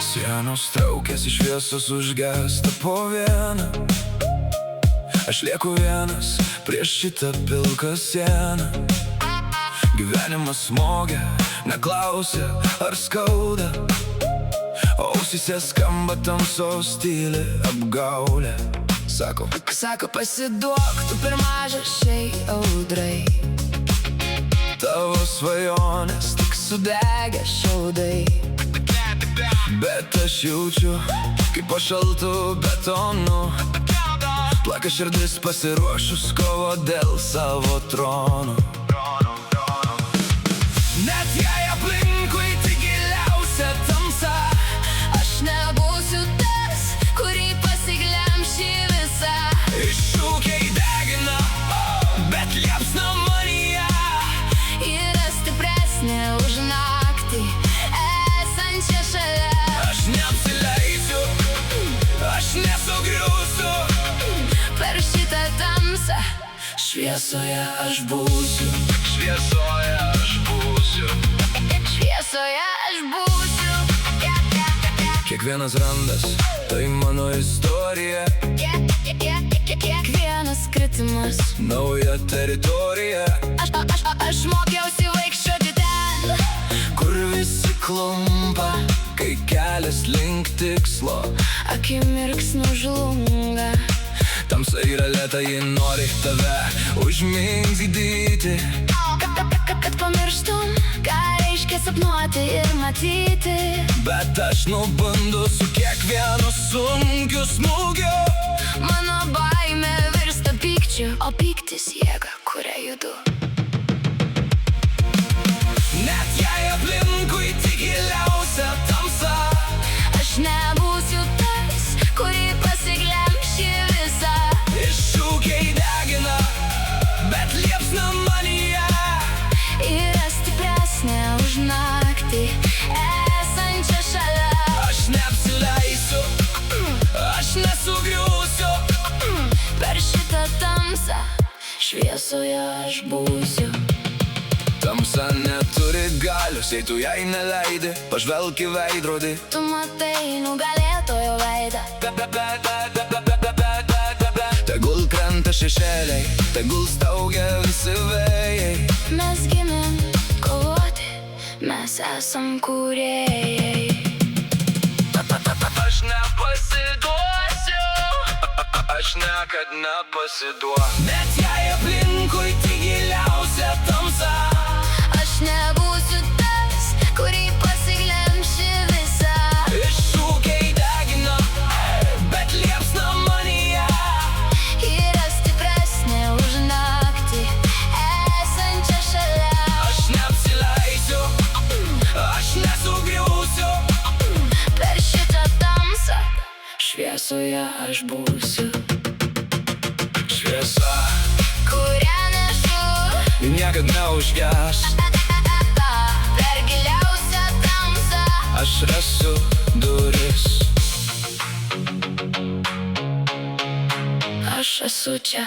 Sienos traukiasi, šviesos užgesta po vieną. Aš lieku vienas prieš šitą pilką sieną. Gyvenimas smogia, neklausia ar skauda. Ausyse skamba tamsos tyli apgaulė. Sako, pasiduok, tu per mažas šiai audrai. Tavo svajonės tik sudegę šiaudai. Bet aš jaučiu, kaip po šaltu betonu plaka širdis pasiruošus kovo dėl savo tronų. Net jei aplinkui tik giliausia tamsa, aš nebūsiu tas, kurį pasiglemši visą. Iššūkiai degina, bet liepsna manyje yra stipresnė už naktį esančią šalia. Aš neapsileisiu, aš nesugriūsiu. Per šitą tamsą šviesoje aš būsiu. Šviesoje aš būsiu. Šviesoje aš būsiu. Kiekvienas randas, tai mano istorija. Kiekvienas kritimas, nauja teritorija. Aš mokiausi vaikščioti ten, kur visi klumpa, kai kelias link tikslo akimirksniu žlunga. Tamsa yra lėta, ji nori tave užmigdyti. Kad pamirštum, ką reiškia sapnuoti ir matyti. Bet aš nubundu su kiekvienu sunkiu smūgiu. Mano baimė virsta pykčiu, o pyktis jėga, kuria judu. Net jei aplinkui tik giliausia tamsa, aš nebūsiu tas, kurį pasiglemši visą. Iššūkiai degina, bet liepsna manyje yra stipresnė už naktį esančią šalia. Aš neapsileisiu, aš nesugriūsiu. Per šitą tamsą šviesoje aš būsiu. Tamsa neturi galios, jei tu jai neleidi, pažvelk į veidrodį. Tu matai nugalėtojo veidą. Tegul krenta šešėliai, tegul staugia visi vėjai. Mes gimėm kovoti, mes esam kūrėjai. Aš nepasiduosiu, aš niekad nepasiduosiu. Net jei aplinkui tik giliausia tamsa, aš nebūsiu tas, kurį pasiglemši visą. Iššūkiai degina, bet liepsna manyje yra stipresnė už naktį esančią šalia. Aš neapsileisiu, aš nesugriūsiu. Per šitą tamsą šviesoje aš būsiu. Šviesa, kurią nešu, niekad neužges. Per giliausią tamsą aš rasiu duris. Aš esu čia.